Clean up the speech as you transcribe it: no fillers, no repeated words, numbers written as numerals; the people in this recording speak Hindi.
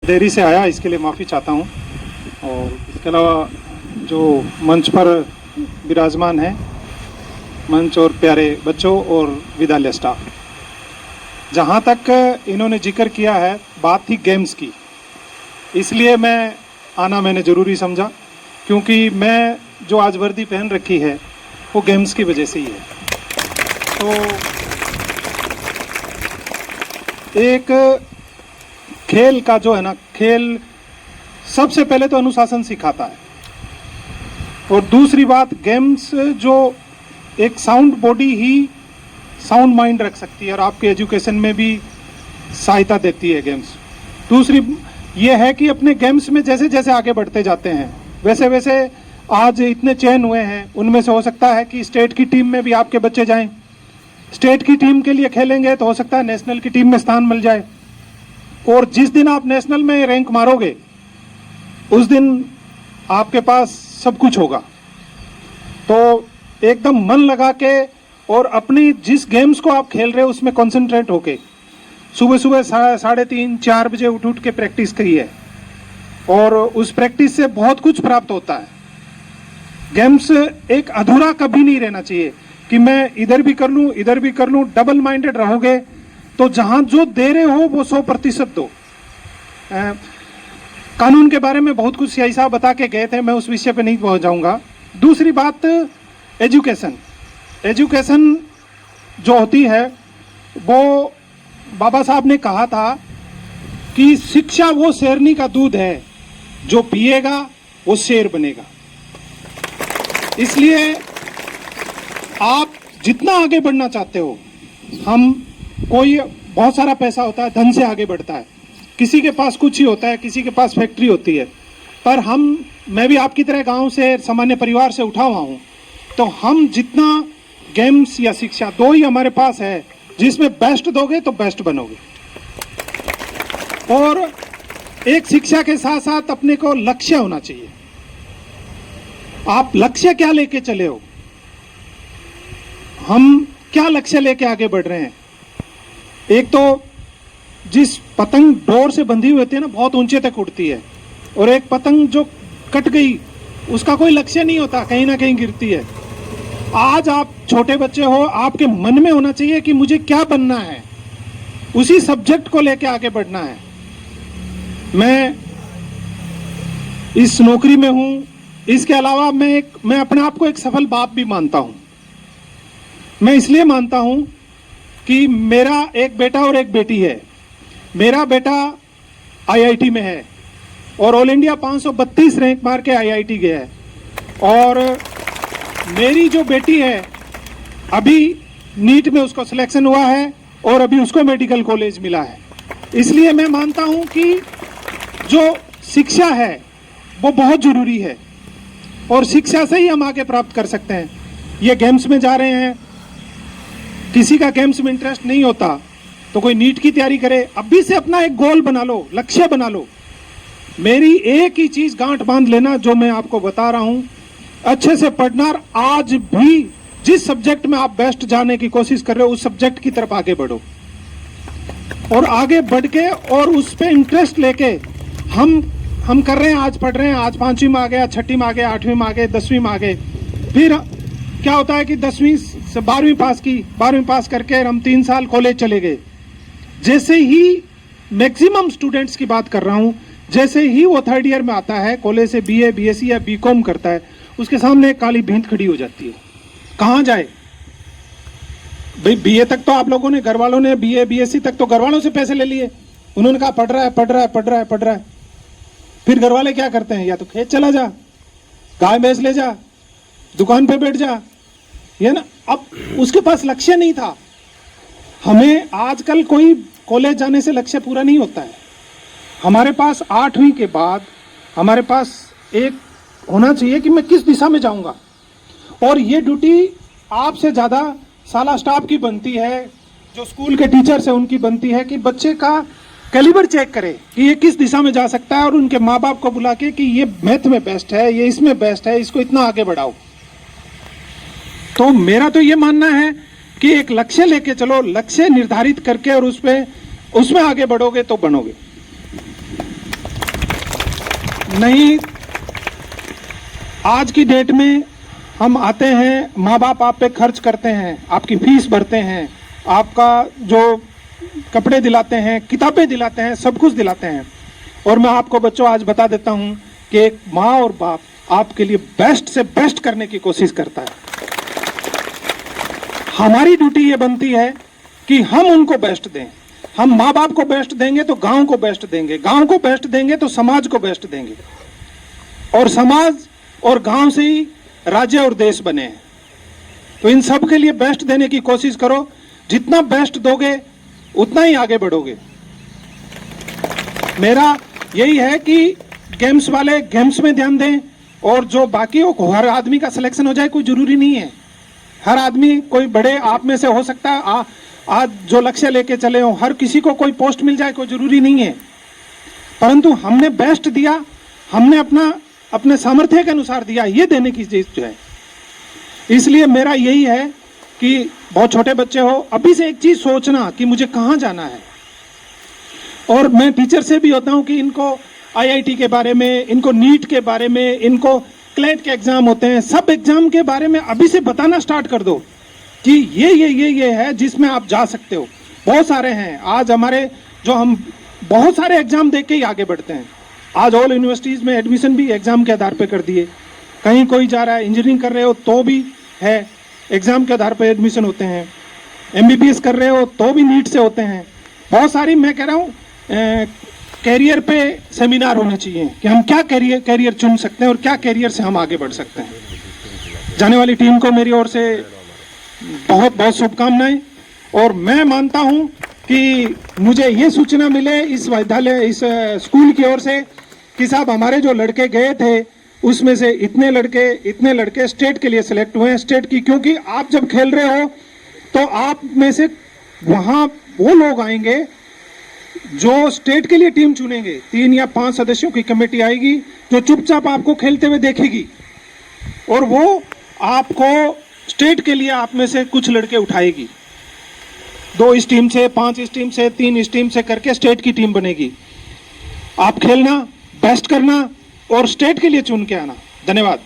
देरी से आया, इसके लिए माफ़ी चाहता हूँ। और इसके अलावा जो मंच पर विराजमान है, मंच और प्यारे बच्चों और विद्यालय स्टाफ, जहाँ तक इन्होंने जिक्र किया है, बात थी गेम्स की, इसलिए मैंने ज़रूरी समझा, क्योंकि मैं जो आज वर्दी पहन रखी है वो गेम्स की वजह से ही है। तो एक खेल का जो है ना, खेल सबसे पहले तो अनुशासन सिखाता है, और दूसरी बात गेम्स जो एक साउंड बॉडी ही साउंड माइंड रख सकती है और आपके एजुकेशन में भी सहायता देती है गेम्स। दूसरी ये है कि अपने गेम्स में जैसे जैसे आगे बढ़ते जाते हैं वैसे वैसे आज इतने चयन हुए हैं, उनमें से हो सकता है कि स्टेट की टीम में भी आपके बच्चे जाएं, स्टेट की टीम के लिए खेलेंगे तो हो सकता है नेशनल की टीम में स्थान मिल जाए, और जिस दिन आप नेशनल में रैंक मारोगे उस दिन आपके पास सब कुछ होगा। तो एकदम मन लगा के और अपनी जिस गेम्स को आप खेल रहे हो उसमें कंसंट्रेट होके सुबह सुबह 3:30-4 बजे उठ के प्रैक्टिस करिए, और उस प्रैक्टिस से बहुत कुछ प्राप्त होता है। गेम्स एक अधूरा कभी नहीं रहना चाहिए कि मैं इधर भी कर लूँ इधर भी कर लूँ। डबल माइंडेड रहोगे तो जहाँ जो दे रहे हो वो 100% दो। कानून के बारे में बहुत कुछ सीआई साहब बता के गए थे, मैं उस विषय पे नहीं पहुँच जाऊँगा। दूसरी बात एजुकेशन जो होती है, वो बाबा साहब ने कहा था कि शिक्षा वो शेरनी का दूध है, जो पिएगा वो शेर बनेगा। इसलिए आप जितना आगे बढ़ना चाहते हो, कोई बहुत सारा पैसा होता है, धन से आगे बढ़ता है, किसी के पास कुछ ही होता है, किसी के पास फैक्ट्री होती है, पर मैं भी आपकी तरह गांव से सामान्य परिवार से उठा हुआ हूं, तो हम जितना गेम्स या शिक्षा दो ही हमारे पास है, जिसमें बेस्ट दोगे तो बेस्ट बनोगे। और एक शिक्षा के साथ साथ अपने को लक्ष्य होना चाहिए। आप लक्ष्य क्या लेके चले हो, हम क्या लक्ष्य लेके आगे बढ़ रहे हैं। एक तो जिस पतंग डोर से बंधी हुई होती है ना, बहुत ऊंचे तक उड़ती है, और एक पतंग जो कट गई उसका कोई लक्ष्य नहीं होता, कहीं ना कहीं गिरती है। आज आप छोटे बच्चे हो, आपके मन में होना चाहिए कि मुझे क्या बनना है, उसी सब्जेक्ट को लेके आगे बढ़ना है। मैं इस नौकरी में हूं, इसके अलावा मैं अपने आप को एक सफल बाप भी मानता हूं। मैं इसलिए मानता हूं कि मेरा एक बेटा और एक बेटी है। मेरा बेटा आईआईटी में है और ऑल इंडिया 532 रैंक मार के आईआईटी गया है, और मेरी जो बेटी है अभी नीट में उसको सिलेक्शन हुआ है और अभी उसको मेडिकल कॉलेज मिला है। इसलिए मैं मानता हूं कि जो शिक्षा है वो बहुत जरूरी है, और शिक्षा से ही हम आगे प्राप्त कर सकते हैं। ये गेम्स में जा रहे हैं, किसी का गेम्स में इंटरेस्ट नहीं होता तो कोई नीट की तैयारी करे, अभी से अपना एक गोल बना लो, लक्ष्य बना लो। मेरी एक ही चीज गांठ बांध लेना, जो मैं आपको बता रहा हूं, अच्छे से पढ़ना। आज भी जिस सब्जेक्ट में आप बेस्ट जाने की कोशिश कर रहे हो, उस सब्जेक्ट की तरफ आगे बढ़ो, और आगे बढ़ के और उस पे इंटरेस्ट लेके हम कर रहे हैं। आज पढ़ रहे हैं, आज 5वीं में आ गए, 6ठी में आ गए, 8वीं में आ गए, 10वीं में आ गए। फिर क्या होता है कि 10वीं से 12वीं पास की, 12वीं पास करके हम 3 साल कॉलेज चले गए। जैसे ही मैक्सिमम स्टूडेंट्स की बात कर रहा हूं, जैसे ही वो 3rd ईयर में आता है, कॉलेज से बीए, बीएससी या बीकॉम करता है, उसके सामने एक काली भींत खड़ी हो जाती है। कहाँ जाए भाई? बीए तक तो आप लोगों ने, घर वालों ने, बीए बीएससी तक तो घर वालों से पैसे ले लिए। उन्होंने कहा पढ़ रहा है। फिर घर वाले क्या करते हैं, या तो खेत चला जा, गाय भैंस ले जा, दुकान पे बैठ जा, ये ना। अब उसके पास लक्ष्य नहीं था। हमें आजकल कोई कॉलेज जाने से लक्ष्य पूरा नहीं होता है। हमारे पास 8वीं के बाद हमारे पास एक होना चाहिए कि मैं किस दिशा में जाऊंगा, और ये ड्यूटी आपसे ज़्यादा साला स्टाफ की बनती है, जो स्कूल के टीचर्स हैं उनकी बनती है, कि बच्चे का कैलिबर चेक करे कि ये किस दिशा में जा सकता है, और उनके माँ बाप को बुला के कि ये मैथ में बेस्ट है, ये इसमें बेस्ट है, इसको इतना आगे बढ़ाओ। तो मेरा तो ये मानना है कि एक लक्ष्य लेके चलो, लक्ष्य निर्धारित करके और उसमें आगे बढ़ोगे तो बनोगे। नहीं, आज की डेट में हम आते हैं, माँ बाप आप पे खर्च करते हैं, आपकी फीस भरते हैं, आपका जो कपड़े दिलाते हैं, किताबें दिलाते हैं, सब कुछ दिलाते हैं। और मैं आपको बच्चों आज बता देता हूं कि एक माँ और बाप आपके लिए बेस्ट से बेस्ट करने की कोशिश करता है। हमारी ड्यूटी ये बनती है कि हम उनको बेस्ट दें। हम माँ बाप को बेस्ट देंगे तो गांव को बेस्ट देंगे, गांव को बेस्ट देंगे तो समाज को बेस्ट देंगे, और समाज और गांव से ही राज्य और देश बने हैं। तो इन सब के लिए बेस्ट देने की कोशिश करो। जितना बेस्ट दोगे उतना ही आगे बढ़ोगे। मेरा यही है कि गेम्स वाले गेम्स में ध्यान दें, और जो बाकी हो, हर आदमी का सिलेक्शन हो जाए कोई जरूरी नहीं है। हर आदमी, कोई बड़े आप में से हो सकता है आज जो लक्ष्य लेके चले हो, हर किसी को कोई पोस्ट मिल जाए कोई जरूरी नहीं है। परंतु हमने बेस्ट दिया, हमने अपने सामर्थ्य के अनुसार दिया, ये देने की चीज जो है। इसलिए मेरा यही है कि बहुत छोटे बच्चे हो, अभी से एक चीज सोचना कि मुझे कहाँ जाना है। और मैं टीचर से भी होता हूँ कि इनको IIT के बारे में, इनको नीट के बारे में, इनको क्लेट के एग्जाम होते हैं, सब एग्जाम के बारे में अभी से बताना स्टार्ट कर दो कि ये है जिसमें आप जा सकते हो। बहुत सारे हैं आज हमारे, जो हम बहुत सारे एग्जाम देख के ही आगे बढ़ते हैं। आज ऑल यूनिवर्सिटीज में एडमिशन भी एग्जाम के आधार पर कर दिए। कहीं कोई जा रहा है, इंजीनियरिंग कर रहे हो तो भी है, एग्जाम के आधार पर एडमिशन होते हैं। MBBS कर रहे हो तो भी नीट से होते हैं। बहुत सारी, मैं कह रहा हूँ, कैरियर पे सेमिनार होने चाहिए कि हम क्या कैरियर चुन सकते हैं और क्या कैरियर से हम आगे बढ़ सकते हैं। जाने वाली टीम को मेरी ओर से बहुत बहुत शुभकामनाएं। और मैं मानता हूं कि मुझे ये सूचना मिले इस विद्यालय, इस स्कूल की ओर से कि साहब हमारे जो लड़के गए थे उसमें से इतने लड़के स्टेट के लिए सिलेक्ट हुए हैं। स्टेट की, क्योंकि आप जब खेल रहे हो तो आप में से वहां वो लोग आएंगे जो स्टेट के लिए टीम चुनेंगे। 3 या 5 सदस्यों की कमेटी आएगी जो चुपचाप आपको खेलते हुए देखेगी, और वो आपको स्टेट के लिए आप में से कुछ लड़के उठाएगी। 2 इस टीम से, 5 इस टीम से, 3 इस टीम से करके स्टेट की टीम बनेगी। आप खेलना, बेस्ट करना और स्टेट के लिए चुन के आना। धन्यवाद।